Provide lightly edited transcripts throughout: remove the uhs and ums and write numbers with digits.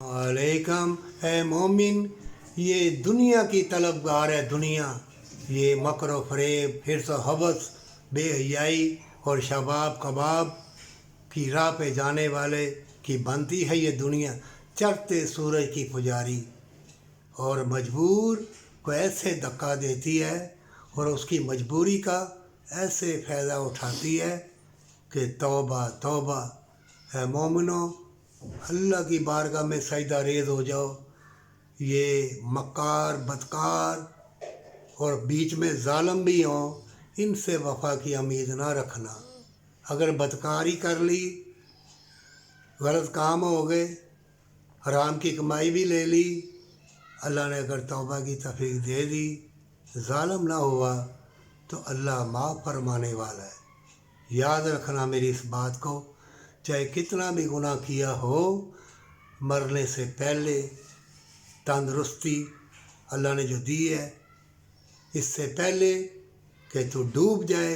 अलैकम ए मोमिन, ये दुनिया की तलबगार है दुनिया। ये मकर व फरेब, हिर्स व हवस, बेहयाई और शबाब कबाब की राह पे जाने वाले की बनती है ये दुनिया। चढ़ते सूरज की पुजारी और मजबूर को ऐसे धक्का देती है और उसकी मजबूरी का ऐसे फ़ायदा उठाती है कि तौबा तौबा। है मोमिनो, अल्लाह की बारगाह में सजदा रेज़ हो जाओ। ये मक्कार बदकार और बीच में ज़ालिम भी हों, इनसे वफ़ा की उम्मीद ना रखना। अगर बदकारी कर ली, गलत काम हो गए, हराम की कमाई भी ले ली, अल्लाह ने अगर तौबा की तौफीक दे दी, ज़ालिम ना हुआ तो अल्लाह माफ़ फरमाने वाला है। याद रखना मेरी इस बात को, चाहे कितना भी गुनाह किया हो, मरने से पहले तंदुरुस्ती अल्लाह ने जो दी है, इससे पहले कि तू डूब जाए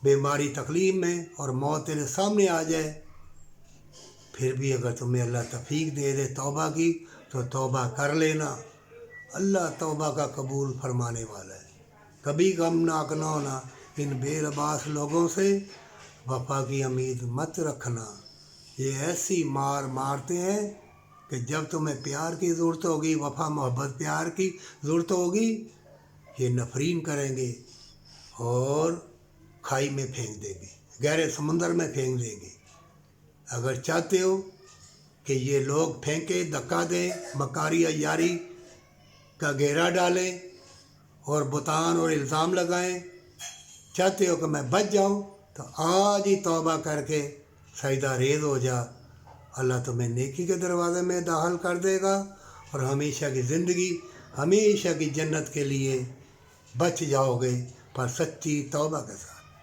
बीमारी तकलीफ में और मौत तेरे सामने आ जाए, फिर भी अगर तुम्हें अल्लाह तौफीक दे दे तौबा की तो तौबा कर लेना। अल्लाह तौबा का कबूल फरमाने वाला है। कभी गमनाक ना होना। इन बेलबास लोगों से वफ़ा की उम्मीद मत रखना। ये ऐसी मार मारते हैं कि जब तुम्हें प्यार की ज़रूरत होगी, वफ़ा मोहब्बत प्यार की ज़रूरत होगी, ये नफरीन करेंगे और खाई में फेंक देंगे, गहरे समुंदर में फेंक देंगे। अगर चाहते हो कि ये लोग फेंके धक्का दें, मकारी अय्यारी का घेरा डालें और बुतान और इल्ज़ाम लगाएं, चाहते हो कि मैं बच जाऊं, तो आज ही तौबा करके सजदा रेज़ हो जा। अल्लाह तुम्हें नेकी के दरवाज़े में दाखिल कर देगा और हमेशा की ज़िंदगी, हमेशा की जन्नत के लिए बच जाओगे, पर सच्ची तौबा के साथ।